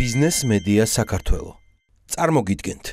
ბიზნეს მედია საქართველო. წარმოგიდგენთ.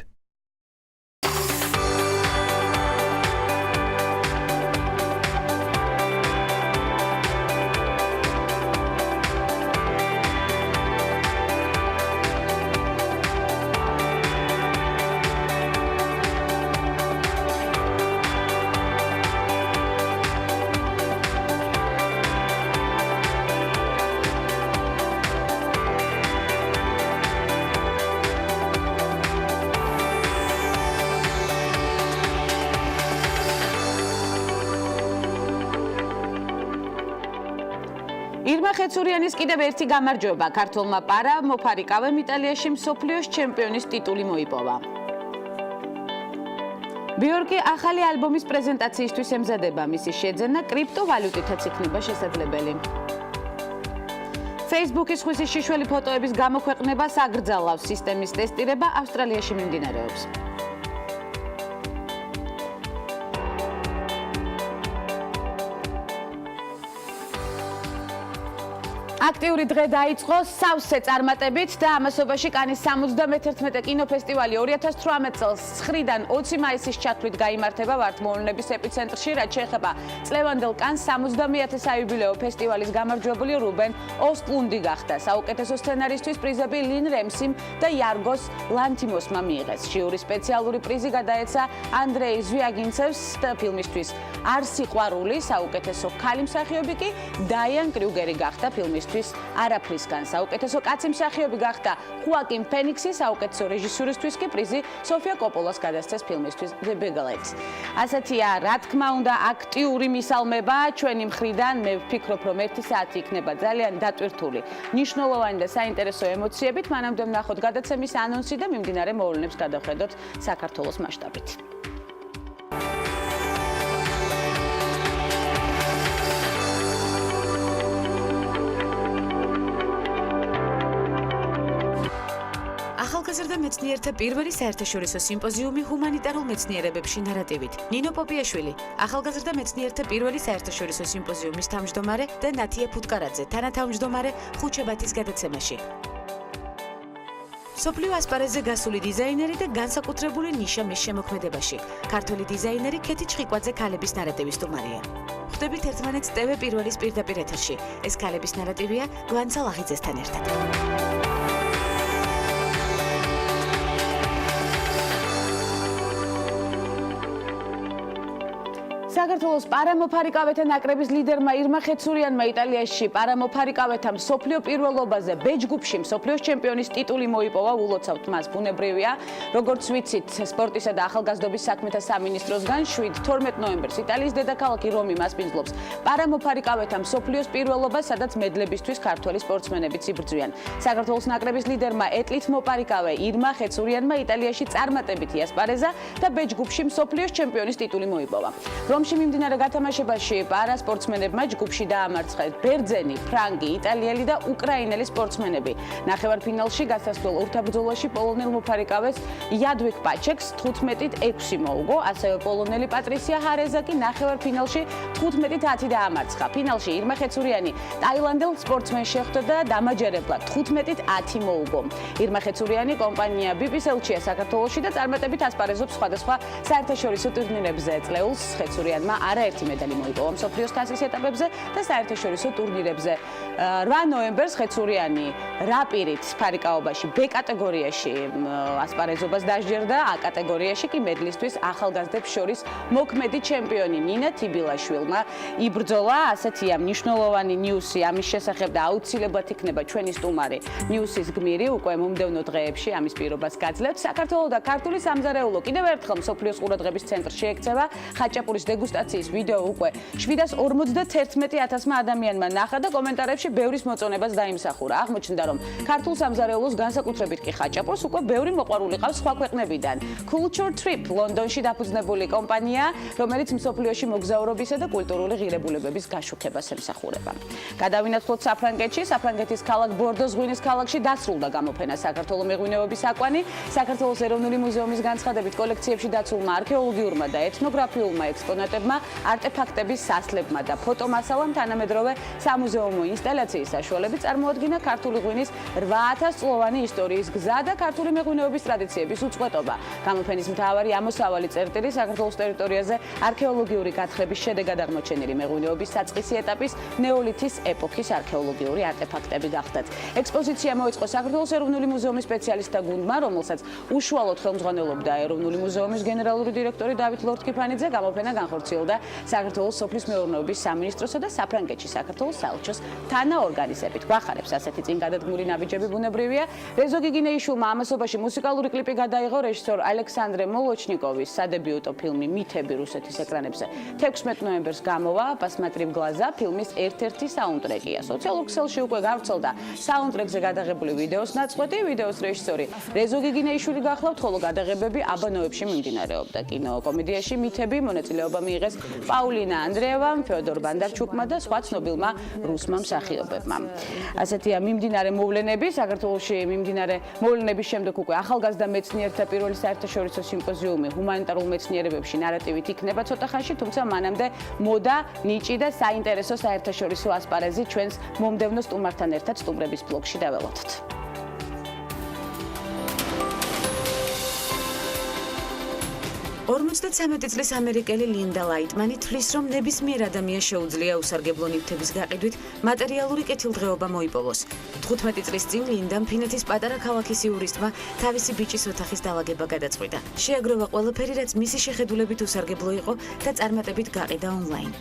ხეცურიანის კიდევ ერთი გამარჯვება ქართულმა პარა მოფარიკავემ იტალიაში მსოფლიოს ჩემპიონის ტიტული მოიპოვა. ბიორკი ახალი ალბომის პრეზენტაციისთვის ემზადება, მისი შეძენა კრიპტოვალუტითაც იქნება შესაძლებელი. Facebook-ის ხვისის შიშველი ფოტოების გამოქვეყნებას აგრძალავს, სისტემის ტესტირება ავსტრალიაში მიმდინარეობს. აქტიური დღე დაიწყო სავსე წარმატებით და ამასობაში კანის 71 კინოფესტივალი 2018 წელს 9-დან 20 მაისის ჩათვლით გაიმართება ვართმოვლენების ეპიცენტრში, რაც შეეხება წლევანდელ კანს 70-ათი საიუბილეო ფესტივალის გამარჯვებული რუბენ ოსტლუნდი გახდა. საუკეთესო სცენარისთვის პრიზები ლინ რემსიმ და იარგოს ლანთიმოსმა მიიღეს. ჟიური სპეციალური პრიზი გადაეცა ანდრეი ზვიაგინცევს და ფილმისთვის არ სიყვარული, საუკეთესო ქალი მსახიობი კი დაიან კრიუგერი გახდა ფილმისთვის არაფრისგან. საუკეთესო კაცი მსახიობი გახდა ხუაკინ ფენიქსი, საუკეთესო რეჟისურისთვის კი პრიზი სოფია კოპოლას გადასცეს ფილმისთვის The Big Legs. ასეთია, რა თქმა უნდა, აქტიური მისალმება ჩვენი მხრიდან. მე ვფიქრობ, რომ 1 საათი იქნება ძალიან დატვირთული, მნიშვნელოვანი და საინტერესო ემოციებით. მანამდე ვნახოთ გადაცემის ანონსი და მიმდინარე მოვლენებს გადავხედოთ საქართველოს მასშტაბით. ახალგაზრდა მეცნიერთა პირველი საერთაშორისო სიმპოზიუმი ჰუმანიტარულ მეცნიერებებში ნარატივით. ნინო პოპიაშვილი, ახალგაზრდა მეცნიერთა პირველი საერთაშორისო სიმპოზიუმის თავმჯდომარე და ნათია ფუტკარაძე, თანათავმჯდომარე ხუჩებათის გადაცემაში. სოფლიო ასპარეზზე გასული დიზაინერი და განსაკუთრებული ნიშა მის შემოქმედებაში. ქართველი დიზაინერი ქეთი ჩხიკვაძე ქალების ნარატივის სტუმარია. ხვდებით ერთმანეთს TV პირველის პირდაპირ ეთერში. ეს ქალების ნარატივია გვანცა ლაღიძესთან ერთად. საქართველოს პარამოფარიკავეთა ნაკრების ლიდერმა ირმა ხეცურიანმა იტალიაში პარამოფარიკავეთა მსოფლიო პირველობაზე ბეჯგუფში მსოფლიოს ჩემპიონის ტიტული მოიპოვა. ულოცავთ მას, ბუნებრივია. როგორც ვიცით, სპორტისა და ახალგაზრდობის საქმეთა სამინისტროსგან 7-12 ნოემბერს იტალიის დედაქალაქი რომი მასპინძლობს პარამოფარიკავეთა მსოფლიოს პირველობას, სადაც მედლებისთვის ქართველი სპორტსმენებიც იბრძვიან. საქართველოს ნაკრების ლიდერმა ეტლით მოპარიკავე ირმა ხეცურიანმა იტალიაში წარმატებითი ასპარეზა და ბეჯგუფში მსოფლიოს ჩემპიონის ტიტული მოიპოვა. რომში მიმდინარე გათამაშებაში პარასპორტსმენებმა ჯგუფში დაამარცხეს ბერძენი, ფრანგი, იტალიელი და უკრაინელი სპორტსმენები. ნახევარფინალში გასასვლელ ურთაბრძოლაში პოლონელ მოფარიკავეს იადვიგ პაჩეკს 15-6 მოუგო, ასევე პოლონელი პატრისია ჰარეზა კი ნახევარფინალში 15-10 დაამარცხა. ფინალში ირმა ხეცურიანი ტაილანდელ სპორტსმენს შეხვდა და დამაჯერებლად 15-10 მოუგო. ირმა ხეცურიანი კომპანია BPSL-ია საქართველოში და წარმატებით ასპარეზობს სხვადასხვა საერთაშორისო ტურნირებზე. წლეულს ხეცურიანმა არაერთი медаლი მოიპოვა მსოფლიოს თასის ეტაპებზე და საერთაშორისო ტურნირებზე. 8 ნოემბერს ხეცურიანი რაპირით ფარიკაობაში B კატეგორიაში ასპარეზობას დასჯერდა, A კატეგორიაში კი მედლისთვის ახალგაზრდებს შორის მოქმედი ჩემპიონი ნინა თიბილაშვილმა იბრძოლა. ასეთია მნიშვნელოვანი ნიუსი ამის შესახებ და აუცილებლად იქნება ჩვენი სტუმარი ნიუსის გმირი უკვე მომდევნო დღეებში ამის პირობას გაძლევთ. საქართველოს და ქართული სამზარეულო კიდევ ერთხელ მსოფლიოს ყურადღების ცენტრში ექცევა. ხაჭაპურის დეგუსტაციის ვიდეო უკვე 751,000 ადამიანმა ნახა და კომენტარებში ბევრის მოწონებას დაიმსახურა. აღმოჩნდა, რომ ქართულ სამზარეულოს განსაკუთრებით კი ხაჭაპურს უკვე ბევრი მოყვარული ყავს სხვა ქვეყნებიდან. Culture Trip ლონდონში დაფუძნებული კომპანია, რომელიც მსოფლიოში მოგზაურობისა და კულტურული ღირებულებების გაშუქებას ემსახურება. გადავინაცვლოთ საფრანგეთში, საფრანგეთის ქალაქ ბორდოს ღვინის ქალაქში დასრულდა გამოფენა საქართველოს მეღვინეობის აკვანი. საქართველოს ეროვნული მუზეუმის განცხადებით კოლექციებში დაცულმა არქეოლოგიურმა და ეთნოგრაფიულმა ექსპონატებმა, არტეფაქტების სასლებმა და ფოტომასალამ თანამედროვე სამუზეუმო ინსტალაციებმა ინსტალაციის საშუალებით წარმოადგინა ქართული ღვინის 8000 წლოვანი ისტორიის გზა და ქართული მეღვინეობის ტრადიციების უწყვეტობა. გამოფენის მთავარი ამოსავალი წერტილი საქართველოს ტერიტორიაზე არქეოლოგიური გათხრების შედეგად აღმოჩენილი მეღვინეობის საწყისი ეტაპის ნეოლითის ეპოქის არქეოლოგიური არტეფაქტები გახდათ. ექსპოზიცია მოეწყო საქართველოს ეროვნული მუზეუმის სპეციალისტთა გუნდმა, რომელსაც უშუალოდ ხელმძღვანელობდა ეროვნული მუზეუმის გენერალური დირექტორი დავით ლორთქიფანიძე. გამოფენა განხორციელდა საქართველოს სოფლის მეურნეობის სამინისტროსა და საფრანგეთში საქართველოს საელჩოს თანაორგანიზებით. გვახარებს ასეთი წინგადადგმული ნაბიჯები ბუნებრივია. რეზო გიგინეიშვილმა ამასობაში მუსიკალური კლიპი გადაიღო რეჟისორ ალექსანდრე მოლოჩნიკოვის სადებიუტო ფილმი მითები რუსეთის ეკრანებზე 16 ნოემბერს გამოვა. პასმატრივ გლაზა ფილმის ერთ-ერთი საუნდტრეკია. სოციალურ ქსელში უკვე გავრცელდა საუნდტრეკზე გადაღებული ვიდეოს ნაწყვეტი. ვიდეოს რეჟისორი რეზო გიგინეიშვილი გახლავთ, ხოლო გადაღებები აბანოებში მიმდინარეობდა. კინოკომედიაში მითები მონაწილეობა მიიღეს პაულინა ანდრეევამ, ფეოდორ ბანდარჩუკმა და სხვა ცნობილმა რუსმა მსახიობებმა. ასეთია მიმდინარე მოვლენები. საქართველოში მიმდინარე მოვლენების შემდეგ უკვე ახალგაზრდა მეცნიერთა პირველი საერთაშორისო სიმპოზიუმი ჰუმანიტარულ მეცნიერებებში ნარატივით იქნება ცოტა ხანში, თუმცა მანამდე მოდა, ნიჭი და საინტერესო საერთაშორისო ასპარეზი ჩვენს მომდევნო სტუმართან ერთად სტუმრების ბლოგში დაველოდოთ. 53 წლის ამერიკელი ლინდა ლაიტმანი თვლის, რომ ნებისმიერ ადამიანს შეუძლია უსარგებლო ნივთების გაყიდვით მატერიალური კეთილდღეობა მოიპოვოს. 15 წლის წინ ლინდამ ფინეთის პატარა ქალაქის იურისტმა თავისი ბიჭის ოთახის დალაგება გადაწყვიტა. შეაგროვა ყველაფერი, რაც მისი შეხედულებით უსარგებლო იყო და წარმატებით გაყიდა ონლაინ.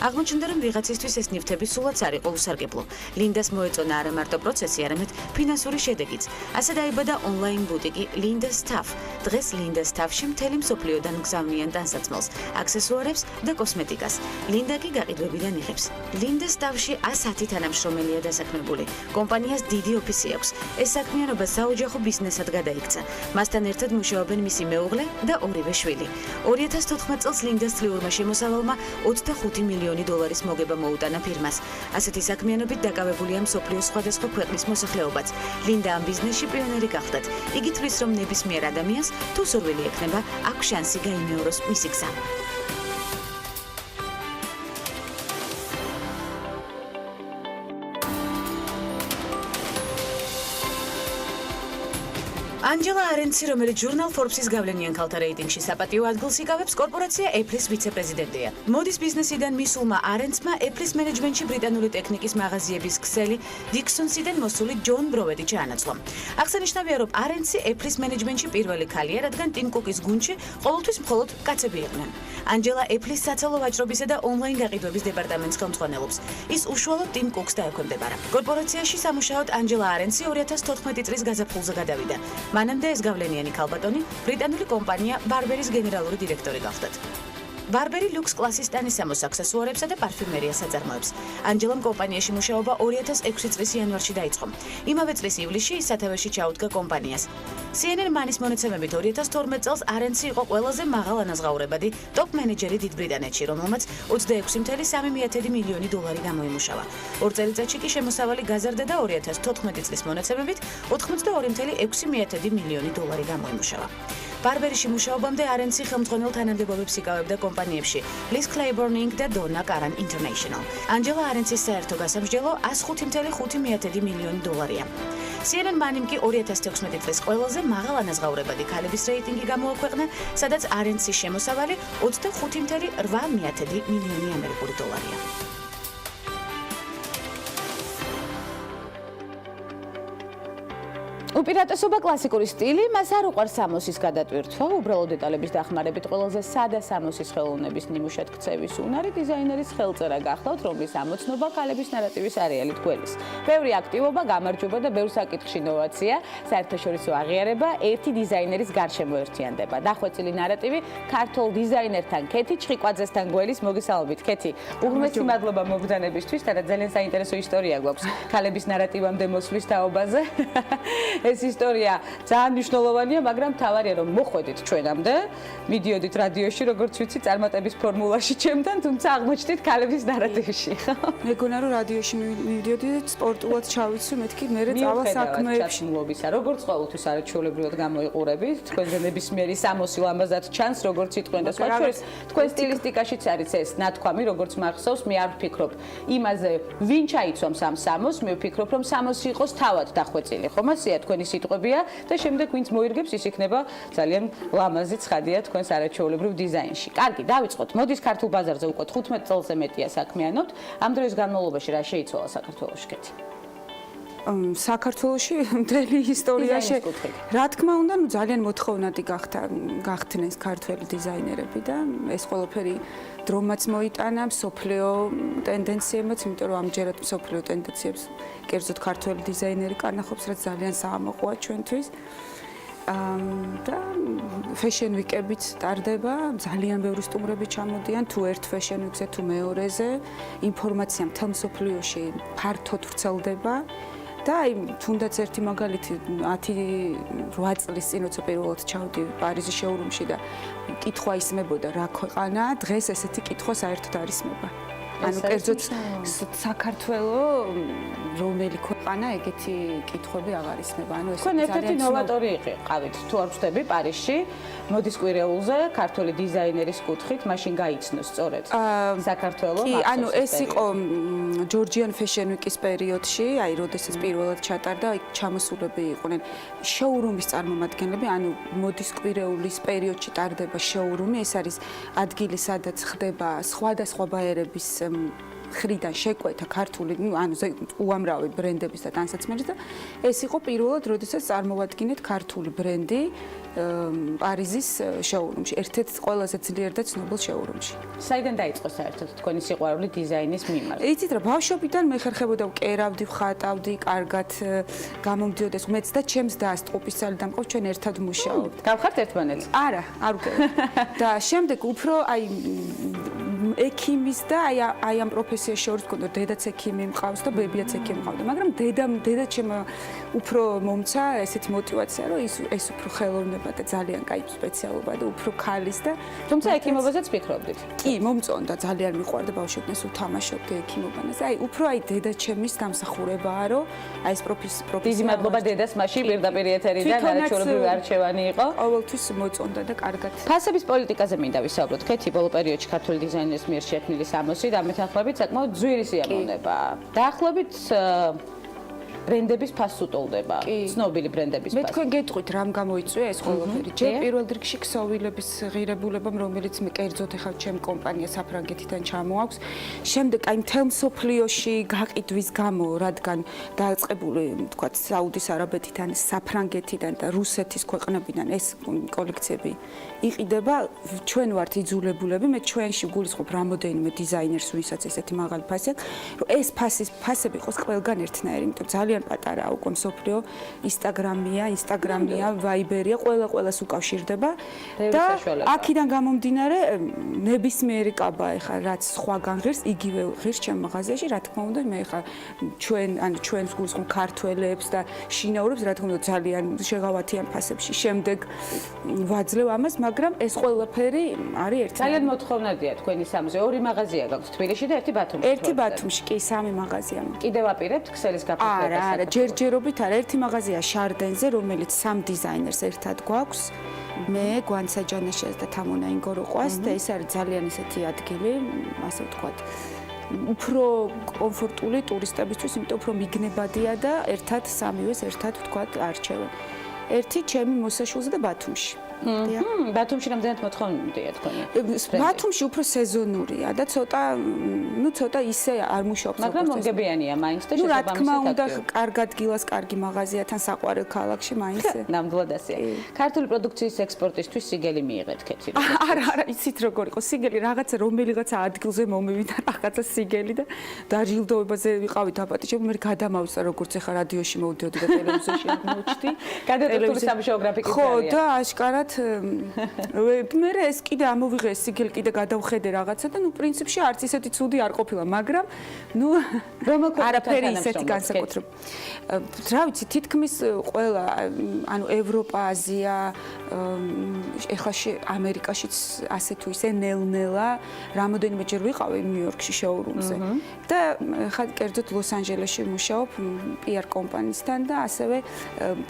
აღმოჩნდა, რომ ვიღაცისთვის ეს ნივთები სულაც არ იყო უსარგებლო. ლინდას მოეწონა არა მარტო პროცესი, არამედ ფინანსური შედეგიც. ასე დაიბადა ონლაინ ბუტიკი ლინდა სტაფ. დღეს ლინდა სტაფში მთელი მსოფლიოდან გზავნიან ტანსაცმელს, აქსესუარებს და კოსმეტიკას. ლინდა კი გაყიდვებიდან იღებს. ლინდა სტაფში 110 თანამშრომელია დასაქმებული. კომპანიას დიდი ოფისი აქვს. ეს საქმიანობა საოჯახო ბიზნესად გადაიქცა. მასთან ერთად მუშაობენ მისი მეუღლე და ორივე შვილი. 2014 წელს ლინდას წლიურმა შემოსავალმა 25 მილიონი დოლარის მოგება მოუტანა ფირმას. ასეთი საქმიანობით დაკავებულია მსოფლიოს სხვადასხვა ქვეყნის მოსახლეობაც. ლინდა ამ ბიზნესში პიონერი გახდათ. იგი თვლის, რომ ნებისმიერ ადამიანს თუ სურვილი ექნება, აქვს შანსი გაიმეოროს მისი გზა. ანჯელა არენცი, რომელიც ჟურნალ Forbes-ის გავლენიან ქალთა რეიტინგში საპატიო ადგილს იკავებს, კორპორაცია Apple-ის ვიცე-პრეზიდენტია. მოდის ბიზნესიდან მისულმა არენცმა Apple-ის მენეჯმენტში ბრიტანული ტექნიკის მაღაზიების ქსელი დიქსონსიდან მოსული ჯონ ბროვედი ჩაანაცვლა. აღსანიშნავია, რომ არენცი Apple-ის მენეჯმენტში პირველი ქალია, რადგან ტიმ კუკის გუნდში ყოველთვის მხოლოდ კაცები იყვნენ. ანჯელა Apple-ის საცალო ვაჭრობისა და ონლაინ გაყიდვების დეპარტამენტს ხელმძღვანელობს. ის უშუალოდ ტიმ კუკს დაექვემდებარა. კორპორაციაში სამუშაოდ ანჯელა არენცი 2014 წლის გაზაფხულზე გადავიდა. მანამდე ეს გავლენიანი ქალბატონი ბრიტანული კომპანია ბარბერის გენერალური დირექტორი გახდათ. ბარბერი ლუქს კლასის ტანისამოს აქსესუარებსა და პარფიუმერიას აწარმოებს. ანჯელამ კომპანიაში მუშაობა 2006 წლის იანვარში დაიწყო. იმავე წლის ივლისში ის სათავეში ჩაუდგა კომპანიას. CNN მანის მონაცემებით 2012 წელს არენცი იყო ყველაზე მაღალანაზღაურებადი ტოპ მენეჯერი დიდ ბრიტანეთში, რომელმაც 26.3 მილიონი დოლარი გამოიმუშავა. 2 წელიწადში კი შემოსავალი გაზარდა და 2014 წლის მონაცემებით 82.6 მილიონი დოლარი გამოიმუშავა. ბარბერიში მუშაობამდე არენცი ხელმძღვანელ თანამდებობებს იკავებდა კომპანიებში Liz Claiborne Inc. და Donna Karan International. ანჯელა არენცის საერთო გასამსჯელო 105.5 მილიონი დოლარია. CNN მანიმ კი 2016 წლის ყველაზე მაღალანაზღაურებადი ქალების რეიტინგი გამოაქვეყნა, სადაც არენცის შემოსავალი 25.8 მილიონი ამერიკული დოლარია. უპირატესობა კლასიკური სტილი, მას არ უყვარს სამოსის გადატვირთვა, უბრალო დეტალების დახმარებით ყველაზე სადა სამოსის ხელოვნების ნიმუშად ქცევის უნარი დიზაინერის ხელწერა გახლავთ, რომლის ამოცნობა ქალების ნარატივის არეალით გველის. ბევრი აქტივობა, გამარჯვება და ბევრ საკითხში ინოვაცია, საერთაშორისო აღიარება ერთი დიზაინერის გარშემო ერთიანდება. დახვეწილი ნარატივი ქართულ დიზაინერთან ქეთი ჩხიკვაძესთან გველის მოგესალმებით. ქეთი, უღრმესი მადლობა მოგზანებისთვის, და ძალიან საინტერესო ისტორია გვაქვს ქალების ნარატივამდე მოსვლის თაობაზე. ეს ისტორია ძალიან მნიშვნელოვანია, მაგრამ თავარია რომ მოხვედით ჩვენამდე, მიდიოდით რადიოში, როგორც ვიცი, წარმატების ფორმულაში ჩემთან, თუმცა აღმოჩნდით ქალების ნარატივში, ხო? მეგონა რომ რადიოში მივიდიოდით, სპორტულად ჩავიცვი, მეთქი მე წავა საქმეებში. როგორც ყოველთვის არაჩვეულებრივად გამოიყურებით, თქვენზე ნებისმიერი სამოსი ლამაზად ჩანს, როგორც იტყვენ და სხვა შორის, თქვენ სტილისტიკაშიც არის ეს ნათქვამი, როგორც მახსოვს, მე არ ვფიქრობ იმაზე, ვინ ჩაიცვამს ამ სამოს, მე ვფიქრობ, რომ სამოსი იყოს თავად დახვეწილი, ხომ ასეა თქვენი სიტყვებია და შემდეგ ვინც მოირგებს, ის იქნება ძალიან ლამაზი ცხადია თქვენს არაჩვეულებრივ დიზაინში. კარგი, დავიწყოთ. მოდის ქართულ ბაზარზე უკვე 15 წელზე მეტია საქმიანობთ. ამ დროის განმავლობაში რა შეიცვალა საქართველოში კეთი? საქართველოში მთელი ისტორიაში რა თქმა უნდა, ძალიან მოთხოვნადი გახდნენ ქართველი დიზაინერები და ეს ყველაფერი დრომაც მოიტანა მსოფლიო ტენდენციებმაც, იმიტომ რომ ამჯერად მსოფლიო ტენდენციებს კერძოდ ქართველი დიზაინერი კარნახობს, რაც ძალიან საამაყოა ჩვენთვის. და fashion week-ებიც ტარდება, ძალიან ბევრი სტუმრები ჩამოდიან, თუ ერთ fashion week-ზე, თუ მეორეზე, ინფორმაცია მთელ მსოფლიოში ფართოდ ვრცელდება. და აი თუნდაც ერთი მაგალითი 10-8 წლის წინ როცა პირველად ჩავდი პარიზის შეურუმში და კითხვა ისმებოდა რა ქვეყანა, დღეს ესეთი კითხვა საერთოდ არ ისმება. ანუ კერძოდ საქართველოს რომელი ქვეყანა ეგეთი კითხვები აღარ ისმება. ანუ ეს თქვენ ერთ-ერთი ნოვატორი იყავით, თუ არ ვწდები, პარიზში, მოდის კვირეულზე, ქართველი დიზაინერის კუთხით, მაშინ გაიცნო სწორედ საქართველოს. კი, ანუ ეს იყო Georgian Fashion Week-ის პერიოდში, აი, როდესაც პირველად ჩატარდა, აი, ჩამოსულები იყვნენ შოურუმის წარმომადგენლები, ანუ მოდის კვირეულის პერიოდში ტარდება შოურუმი, ეს არის ადგილი, სადაც ხდება სხვადასხვა ბაერების ხრიდან შეკვეთა ქართული, ანუ უამრავი ბრენდების და ტანსაცმელის და ეს იყო პირველად, როდესაც წარმოვადგინეთ ქართული ბრენდი პარიზის შოურუმში, ერთ-ერთ ყველაზე ძლიერ და ცნობილ შოურუმში. საიდან დაიწყო საერთოდ თქვენი სიყვარული დიზაინის მიმართ? იცით რა, ბავშვობიდან მეხერხებოდა, ვკერავდი, ვხატავდი, კარგად გამომდიოდა ეს მეც და ჩემს დას ტყუპის ცალი დამყავს, ჩვენ ერთად მუშაობთ. გავხართ ერთმანეთს? არა, არ ვკერავ. და შემდეგ უფრო აი ექიმის და აი ამ პროფესიას შორის გქონდა დედაც ექიმი მყავს და ბებიაც ექიმი მყავდა, მაგრამ დედა ჩემ უფრო მომცა ესეთი мотиваცია, რომ ეს უფრო ხელოვნება და ძალიან კაი სპეციალობა და უფრო ქალის და თუმცა ექიმობაზეც ფიქრობდით? კი, მომწონდა, ძალიან მიყვარდა ბავშვობიდან სულ თამაშობდი ექიმობანას. აი, უფრო აი დედა ჩემის დამსახურებაა, რომ აი ეს პროფესია. დიდი მადლობა დედას მასში პირდაპირ ეთერიდან არაჩვეულებრივი არჩევანი იყო. ყოველთვის მოწონდა და კარგად. ფასების პოლიტიკაზე მინდა ვისაუბროთ. ქეთი ბოლო პერიოდში ქართული დიზაინერის მიერ შექმნილი სამოსი და მეთანხმებით საკმაოდ ძვირი სიამოვნებაა. დაახლოებით ბრენდების ფასს უტოლდება, ცნობილი ბრენდების ფასს. მე თქვენ გეტყვით რამ გამოიწვია ეს ყველაფერი. ჯერ პირველ რიგში ქსოვილების ღირებულებამ, რომელიც მე კერძოდ ახლა ჩემ კომპანია საფრანგეთიდან ჩამოაქვს. შემდეგ აი მთელ მსოფლიოში გაყიდვის გამო, რადგან დაწყებული, თქვათ, საუდის არაბეთიდან, საფრანგეთიდან და რუსეთის ქვეყნებიდან ეს კოლექციები იყიდება, ჩვენ ვართ იძულებულები, მე ჩვენში გულისხმობ რამოდენიმე დიზაინერს, ვისაც ესეთი მაღალი ფასი აქვს, რომ ეს ფასები იყოს ყველგან ერთნაირი, იმიტომ ძალიან პატარაა უკვე მსოფლიო, ინსტაგრამია, ვაიბერია, ყველას უკავშირდება და აქედან გამომდინარე ნებისმიერი კაბა ეხა რაც სხვაგან ღირს, იგივე ღირს ჩემ მაღაზიაში, რა თქმა უნდა, მე ეხა ჩვენს გულისხმობ ქართველებს და შინაურებს, რა თქმა უნდა, ძალიან შეღავათიან ფასებში. შემდეგ ვაძლევ ამას, მაგრამ ეს ყველაფერი არის ერთი. ძალიან მოთხოვნადია თქვენი სამზე. ორი მაღაზია გაქვთ თბილისში და ერთი ბათუმში. ერთი ბათუმში, კი, 3 მაღაზია. კიდევ აპირებთ ქსელის გაფორმებას? არა, ჯერჯერობით არა, ერთი მაღაზია შარდენზე, რომელიც 3 დიზაინერს ერთად გვაქვს. მე, გვანცა ჯანაშიას და თამონა ინგოროყვას და ეს არის ძალიან ისეთი ადგილი, ასე ვთქვათ, უფრო კომფორტული ტურისტებისთვის, იმიტომ უფრო მიგნებადია და ერთად სამივეს ერთად ვთქვათ არჩევენ. ერთი ჩემი მოსაშულზე და ბათუმში. ბათუმში რამდენად მოთხოვნადია თქვენი? ბათუმში უფრო სეზონურია და ცოტა ისე არ მუშაობს. მაგრამ მომგებიანია მაინც და რა თქმა უნდა, კარგ ადგილას, კარგი მაღაზია თან საყვარელ ქალაქში მაინც. ნამდვილად ასეა. ქართული პროდუქციის ექსპორტისთვის სიგელი მიიღეთ ქეთი. არა, იცით როგორ იყო სიგელი, რაღაცა რომელიღაცა ადგილზე მომივიდა რაღაცა სიგელი და დაჯილდოებაზე ვიყავით აპატიჟები, მე გადამავსა როგორც ეხა რადიოში მოვდიოდი და ტელევიზიაში აღმოჩნდი. გადატვირთული სამშეოგრაფიკით. ხო, და აშკარად მე ეს კიდე ამოვიღე სიგელ კიდე გადავხედე რაღაცა და ნუ პრინციპში არც ისეთი ცუდი არ ყოფილა, მაგრამ ნუ არაფერი ისეთი განსაკუთრებული. რა ვიცი, თითქმის ყველა, ანუ ევროპა, აზია, ეხლა ამერიკაშიც ასე თუ ისე ნელ-ნელა რამოდენიმეჯერ ვიყავი ნიუ-იორკში შოურუმზე და ხა კერძოდ ლოს-ანჯელესში მუშაობ PR კომპანიისთან და ასევე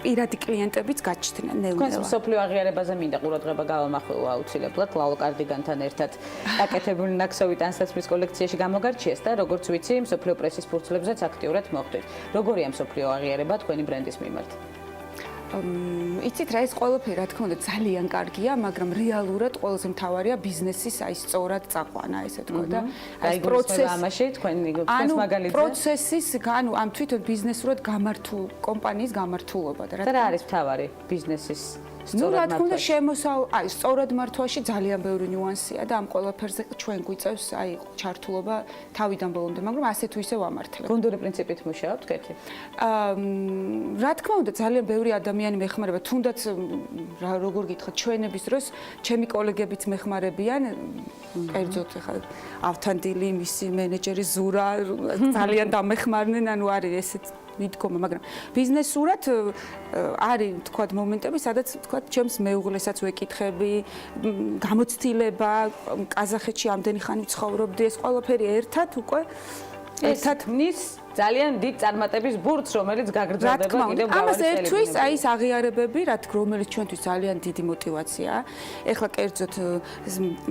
პირადი კლიენტებიც გაჩნდნენ ნელ-ნელა. თქვენს მსოფლიო აღიარებაზე მინდა ყურადღება გავამახვილო აუცილებლად ლალო კარდიგანთან ერთად აკეთებული ნაკსოვი ტანსაცმლის კოლექციაში გამოგარჩიეს და როგორც ვიცი, მსოფლიო პრესის ფურცლებზეც აქტიურად მოხვდით. როგორია მსოფლიო აღიარება თქვენი ბრენდის მიმართ? იცით რა, ეს ყველაფერი რა თქმა უნდა ძალიან კარგია, მაგრამ რეალურად ყველაზე მთავარია ბიზნესის აი სწორად წაყვანა, ესე თქვა და აი პროცესი ამაში თქვენი მაგალითზე პროცესის, ანუ ამ თვითონ ბიზნესურად გამართულ კომპანიის გამართულობა და რა არის მთავარი ბიზნესის სწორად მართვაში? აი სწორად მართვაში ძალიან ბევრი ნიუანსია და ამ ყველაფერზე ჩვენ გვიწევს აი ჩართულობა თავიდან ბოლომდე, მაგრამ ასე თუ ისე ვამართლებ. გუნდური პრინციპით მუშაობთ კეთი? რა თქმა უნდა, ძალიან ბევრი ადამიანი მეხმარება, თუნდაც როგორ გითხრათ, ჩვენების დროს ჩემი კოლეგებიც მეხმარებიან, კერძოდ ახლა ავთანდილი, მისი მენეჯერი ზურა ძალიან დამეხმარნენ, ანუ არის ესეც მიდგომა, მაგრამ ბიზნესურად არის თქვა მომენტები, სადაც თქვა ჩემს მეუღლესაც ვეკითხები, გამოცდილება, ყაზახეთში ამდენი ხანი ცხოვრობდი, ეს ყველაფერი ერთად უკვე ერთად ნის ძალიან დიდ წარმატების ბურთს, რომელიც გაგრძელდება კიდევ მრავალი ამას ერთვის აი ეს აღიარებები, რომელიც ჩვენთვის ძალიან დიდი мотиваციაა. ეხლა კერძოდ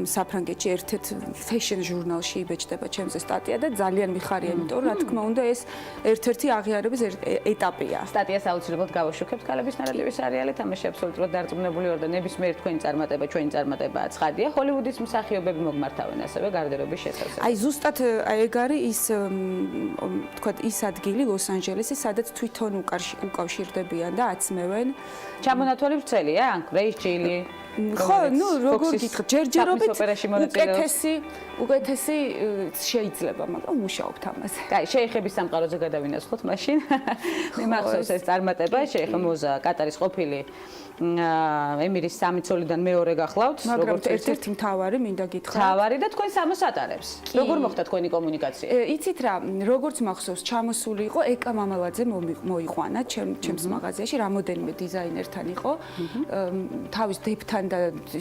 საფრანგეთში ერთ-ერთ fashion ჟურნალში იბეჭდება ჩემზე სტატია და ძალიან მიხარია, იმიტომ რომ რა თქმა უნდა ეს ერთ-ერთი აღიარების ეტაპია. სტატიას აუცილებლად გავაშუქებთ ქალების ნარატივის სერიალით, ამაში აბსოლუტურად დარწმუნებული ვარ და ნებისმიერ თქვენი წარმატება, ჩვენი წარმატებაა ცხადია. ჰოლივუდის მსახიობები მოგმართავენ ასევე გარდერობის შესაძლებლად. აი ზუსტად ეგ არის ის თქვა ის ადგილი ლოს-ანჯელესი, სადაც თვითონ უკავშირდებიან და აცმევენ. ჩამონათვალი ვრცელია? რეის ჯილი. ხო, ნუ როგორ გითხრათ, ჯერჯერობით უკეთესი შეიძლება, მაგრამ მუშაობთ ამაზე. კაი, შეიხების სამყაროზე გადავინაცვლოთ მაშინ. მე მახსოვს ეს წარმატება, შეიხა მოზა კატარის ყოფილი ემირის სამი ცოლიდან მეორე გახლავთ, როგორც ერთ-ერთი მთავარი მინდა გითხრათ. მთავარი და თქვენ სამოს ატარებს. როგორ მოხდა თქვენი კომუნიკაცია? იცით რა, როგორც მახსოვს, ჩამოსული იყო ეკა მამალაძე მოიყვანა ჩემს მაღაზიაში, რამოდენიმე დიზაინერთან იყო. თავის დებთან და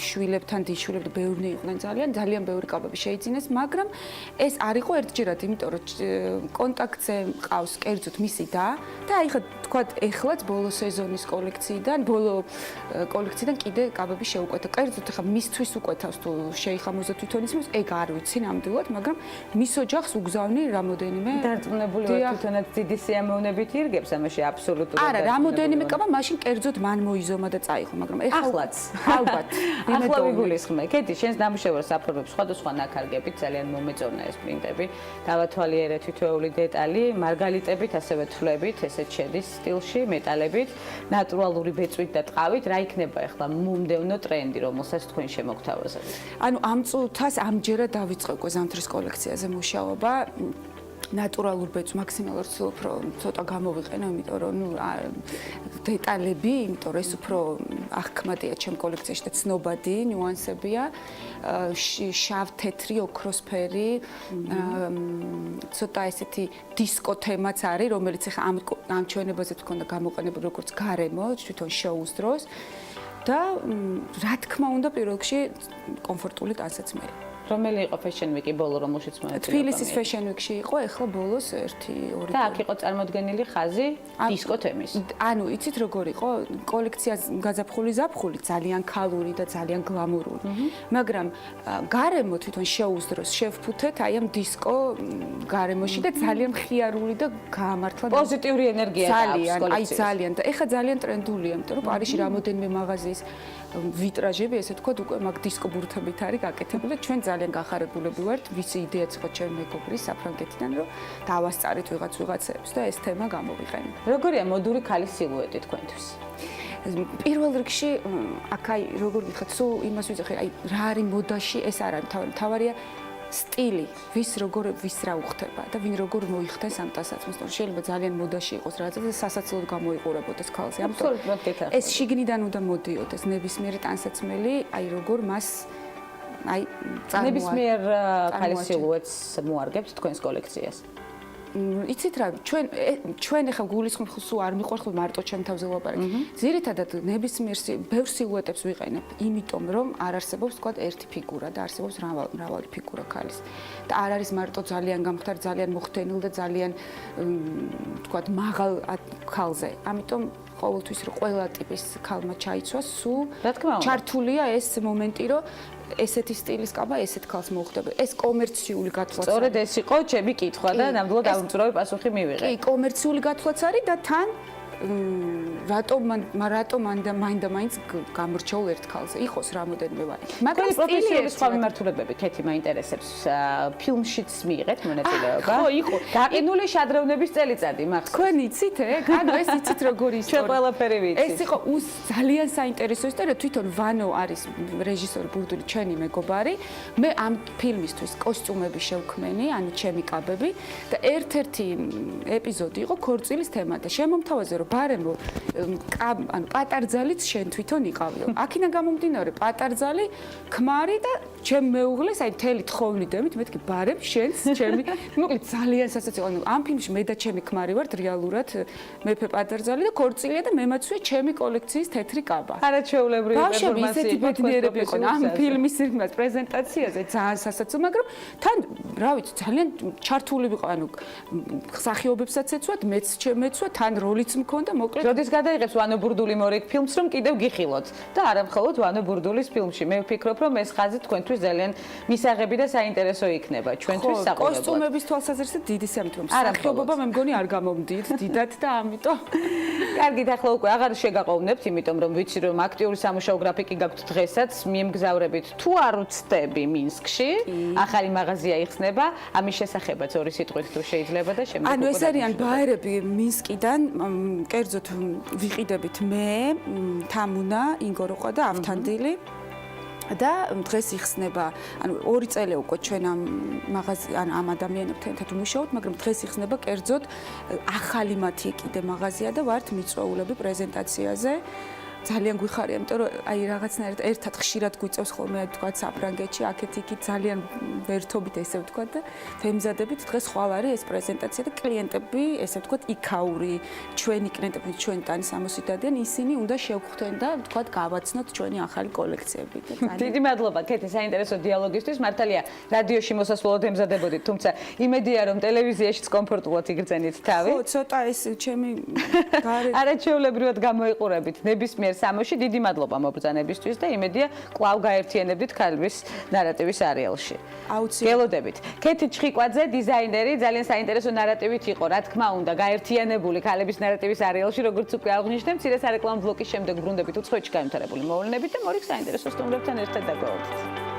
შვილებთან, დიშვილებთან ბევრი იყვნენ ძალიან ბევრი კაბები შეიძინეს, მაგრამ ეს არ იყო ერთჯერად, იმიტომ რომ კონტაქტზე მყავს კერძოდ მისი და აი ხა თქვა ეხლაც ბოლო სეზონის კოლექციიდან კიდე კაბები შეუკვეთა. კერძოდ ხა მისთვის უკვეთავს თუ შეიხამოზე თვითონ ისმის, ეგ არ ვიცი ნამდვილად, მაგრამ მის ოჯახს უგზავნი რამოდენიმე დარწმუნებული ვარ თვითონაც დიდი სიამოვნებით ირგებს ამაში აბსოლუტურად. არა, რამოდენიმე კაბა მაშინ კერძოდ მან მოიზომა და წაიღო, მაგრამ ახლაც ალბათ ახლა ვიგულისხმე. კეთი, შენს ნამუშევარს აფორმებს სხვადასხვა ნაქარგებით, ძალიან მომეწონა ეს პრინტები. დავათვალიერე თითოეული დეტალი, მარგალიტებით, ასევე თვლებით, ესეც შედის სტილში, მეტალებით, ნატურალური ბეწვით და ტყავით. რა იქნება ახლა მომდევნო ტრენდი, რომელსაც თქვენ შემოგთავაზებთ? ანუ ამ წუთას ამჯერად დავიწყე უკვე ზამთრის კოლექციაზე მუშაობა. ნატურალურ ბეწვს მაქსიმალურად ვცდილობ რომ ცოტა გამოვიყენო, იმიტომ რომ დეტალები, იმიტომ რომ ეს უფრო აღქმადია ჩემ კოლექციაში და ცნობადი ნიუანსებია. შავ, თეთრი, ოქროსფერი, ცოტა ესეთი დისკო თემაც არის, რომელიც ახლა ამ ჩვენებაზე თქონდა გამოყენებული როგორც გარემო, თვითონ შოუს დროს და რა თქმა უნდა პირველ რიგში კომფორტული ტანსაცმელი. რომელი იყო Fashion Week-ი ბოლო, რომელშიც მონაწილეობა? თბილისის Fashion Week-ში იყო, ეხლა ბოლოს 1-2 და აქ იყო წარმოდგენილი ხაზი დისკო თემის. ანუ იცით როგორ იყო? კოლექცია გაზაფხული ზაფხული ძალიან ქალური და ძალიან გლამურული. მაგრამ გარემო თვითონ შოუს დროს შევფუთეთ აი ამ დისკო გარემოში და ძალიან მხიარული და გაამართლა პოზიტიური ენერგია აქვს კოლექციაში. ძალიან და ეხლა ძალიან ტრენდულია, იმიტომ რომ პარიზში რამოდენიმე მაღაზიის ვიტრაჟები, ესე თქვა, უკვე მაგ დისკო ბურთებით არის გაკეთებული. ჩვენ ძალიან გახარებულები ვართ, ვისი იდეაც იყო ჩემ მეგობრის საფრანგეთიდან, რომ დავასწარით ვიღაცებს და ეს თემა გამოვიყენეთ. როგორია მოდური ქალის სილუეტი თქვენთვის? პირველ რიგში, აქ აი როგორ გითხრათ, სულ იმას ვიძახი, აი რა არის მოდაში, ეს არ არის მთავარი. მთავარია სტილი, ვის რა უხდება და ვინ როგორ მოიხდენს ამ ტანსაცმელს. შეიძლება ძალიან მოდაში იყოს რაღაცა და სასაცილოდ გამოიყურებოდეს ქალზე. ამიტომ ეს შიგნიდან უნდა მოდიოდეს ნებისმიერი ტანსაცმელი, აი როგორ მას აი ნებისმიერ ქალის სილუეტს მოარგებთ თქვენს კოლექციას. იცით რა, ჩვენ ახლა გულისხმობ სულ არ მიყვარხთ მარტო ჩემ თავზე ვლაპარაკი. ძირითადად ნებისმიერ ბევრ სილუეტებს ვიყენებ, იმიტომ რომ არ არსებობს თქვა ერთი ფიგურა და არსებობს მრავალი ფიგურა ქალის. და არ არის მარტო ძალიან გამხდარ, ძალიან მოხდენილ და ძალიან თქვა მაღალ ქალზე. ამიტომ ყოველთვის რომ ყველა ტიპის ქალმა ჩაიცვას, სულ ჩართულია ეს მომენტი, რომ ესეთი სტილის კაბა ესეთ ქალს მოხდება. ეს კომერციული გათვლაც. სწორედ ეს იყო ჩემი კითხვა და ნამდვილად დაუმწურავი პასუხი მივიღე. კი, კომერციული გათვლაც არის და თან რატომ მაინც გამორჩეულ ერთ ქალზე იყოს რამოდენიმე ვარიანტი. მაგრამ პროფესიონალის სხვა მიმართულებები ქეთი მაინტერესებს. ფილმშიც მიიღეთ მონაწილეობა. ხო, იყო. გაყინული შადრევნების წელიწადი მახსოვს. თქვენ იცით, ანუ ეს იცით როგორი ისტორია. ჩვენ ყველაფერი ვიცით. ეს იყო ძალიან საინტერესო ისტორია, თვითონ ვანო არის რეჟისორი ბურდული ჩვენი მეგობარი. მე ამ ფილმისთვის კოსტიუმები შევქმენი, ანუ ჩემი კაბები და ერთ-ერთი ეპიზოდი იყო ქორწილის თემა და შემომთავაზე რომ ბარემო ანუ პატარძალიც შენ თვითონ იყავიო. აქედან გამომდინარე პატარძალი ქმარი და ჩემ მეუღლეს აი მთელი თხოვნიდებით მეთქი ბარემ შენს ჩემი მოკლედ ძალიან სასაცილო. ანუ ამ ფილმში მე და ჩემი ქმარი ვართ რეალურად მეფე პატარძალი და ქორწილია და მემაცვია ჩემი კოლექციის თეთრი კაბა. არაჩვეულებრივი პერფორმანსი იყო ბედნიერები იყო ამ ფილმის იმას პრეზენტაციაზე ძალიან სასაცილო, მაგრამ თან რა ვიცი ძალიან ჩართული ვიყო, ანუ სახიობებსაც ეცვათ, მეც მეცვა, თან როლიც მქონდა, მოკლედ. როდის გადაიღებს ვანო ბურდული მორიგ ფილმს, რომ კიდევ გიხილოთ და არა მხოლოდ ვანო ბურდულის ფილმში. მე ვფიქრობ, რომ ეს ხაზი თქვენთვის ძალიან მისაღები და საინტერესო იქნება ჩვენთვის საყურებლად. კოსტუმების თვალსაზრისით დიდი სამთო. სახიობობა მე მგონი არ გამომდიეთ დიდად და ამიტომ. კარგით, ახლა უკვე აღარ შეგაყოვნებთ, იმიტომ რომ ვიცი რომ აქტიური სამუშაო გრაფიკი გაქვთ დღესაც, მიემგზავრებით თუ არ უცდები მინსკში, ახალი მაღაზია იხსნება, ამის შესახებაც ორი სიტყვით თუ შეიძლება და შემდეგ. ანუ ეს არიან ბაერები მინსკიდან, კერძოდ ვიყიდებით მე, თამუნა, ინგოროყა და ავთანდილი. და დღეს იხსნება, ანუ 2 წელი უკვე ჩვენ ამ ამ ადამიანებთან ერთად ვმუშაობთ, მაგრამ დღეს იხსნება კერძოდ ახალი მათი კიდე მაღაზია და ვართ მიწვეულები პრეზენტაციაზე. ძალიან გვიხარია, იმიტომ რომ აი რაღაცნაირად ერთად ხშირად გვიწევს ხოლმე თქვა საფრანგეთში, აქეთ-იქით ძალიან ვერთობით ესე ვთქვა და ვემზადებით დღეს ხვალ არის ეს პრეზენტაცია და კლიენტები, ესე ვთქვა, იქაური, ჩვენი კლიენტები, ჩვენი ტანის ამოსით დადიან, ისინი უნდა შევხვდენ და ვთქვა გავაცნოთ ჩვენი ახალი კოლექციები და ძალიან დიდი მადლობა ქეთი საინტერესო დიალოგისთვის. მართალია, რადიოში მოსასვლელად ემზადებოდით, თუმცა იმედია რომ ტელევიზიაშიც კომფორტულად იგრძენით თავი. ხო, ცოტა ეს ჩემი გარე არაჩვეულებრივად გამოიყურებით ნებისმიერ სამოში. დიდი მადლობა მობრძანებისთვის და იმედია კვლავ გაერთიანებდით ქალების ნარატივის არეალში. გელოდებით. ქეთი ჩხიკვაძე, დიზაინერი, ძალიან საინტერესო ნარატივით იყო, რა თქმა უნდა, გაერთიანებული ქალების ნარატივის არეალში, როგორც უკვე აღნიშნე, მცირე სარეკლამო ბლოკის შემდეგ ბრუნდებით უცხოეთში განვითარებული მოვლენებით და მორიგ საინტერესო სტუმრებთან ერთად დაგვეოდით.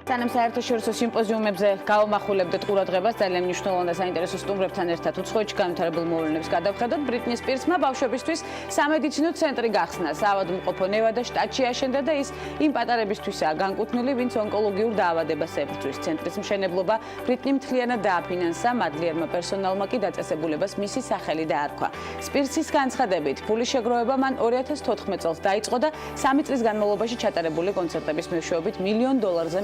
სანამ საერთაშორისო სიმპოზიუმებზე გავამახვილებდეთ ყურადღებას ძალიან მნიშვნელოვან და საინტერესო სტუმრებთან ერთად უცხოეთში განვითარებულ მოვლენებს გადავხედოთ. ბრიტნი სპირსმა ბავშვებისთვის სამედიცინო ცენტრი გახსნა. საავადმყოფო ნევადა შტატში აშენდა და ის იმ პატარებისთვისაა განკუთვნილი, ვინც ონკოლოგიურ დაავადებას ებრძვის. ცენტრის მშენებლობა ბრიტნი მთლიანად დააფინანსა, მადლიერმა პერსონალმა კი დაწესებულებას მისი სახელი დაარქვა. სპირსის განცხადებით, ფულის შეგროვება მან 2014 წელს დაიწყო და 3 წლის განმავლობაში ჩატარებული კონცერტების მეშვეობით $1 მილიონ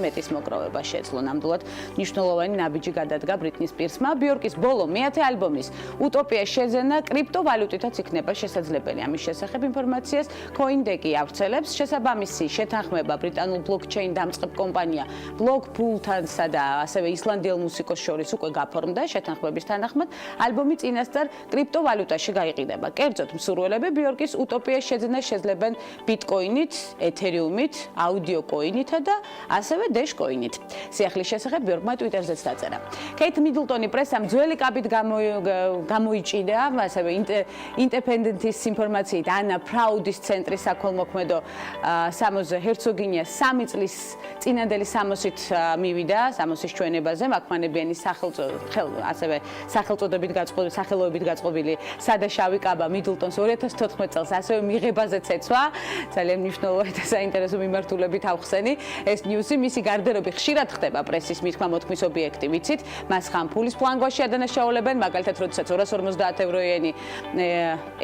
მეტის მოგროვება შეძლო. ნამდვილად მნიშვნელოვანი ნაბიჯი გადადგა ბრიტნი სპირსმა. ბიორკის ბოლო მეათე ალბომის უტოპიას შეძენა კრიპტოვალუტითაც იქნება შესაძლებელი. ამის შესახებ ინფორმაციას CoinDeck ავრცელებს. შესაბამისი შეთანხმება ბრიტანულ ბლოკჩეინ დამწყებ კომპანია ბლოკპულთანსა და ასევე ისლანდიელ მუსიკოს შორის უკვე გაფორმდა. შეთანხმების თანახმად ალბომი წინასწარ კრიპტოვალუტაში გაიყიდება. კერძოდ, მსურველები ბიორკის უტოპიას შეძენას შეძლებენ ბიტკოინით, ეთერიუმით, აუდიო კოინითა და ასევე დეშკოინით. ტერმინით. სიახლის შესახებ ბიორგმა Twitter-ზეც დაწერა. Kate Middleton-ი პრესამ ძველი კაპით გამოიჭიდა, ასევე ინდეპენდენტის ინფორმაციით ანა პრაუდის ცენტრის საქველმოქმედო სამოზე ჰერცოგინია 3 წლის წინანდელი სამოსით მივიდა სამოსის ჩვენებაზე მაქმანებიანი ასევე სახელოებით გაწყობილი სადაშავი კაბა Middleton-ს 2014 წელს ასევე მიღებაზეც ეცვა. ძალიან მნიშვნელოვანი და საინტერესო მიმართულებით ავხსენი ეს ნიუსი. მისი გარდერობი ხშირად ხდება პრესის მითქმა-მოთქმის ობიექტი, ვიცით, მას ხან ფულის ფლანგვაში ადანაშაულებენ, მაგალითად, როდესაც 250 ევროიანი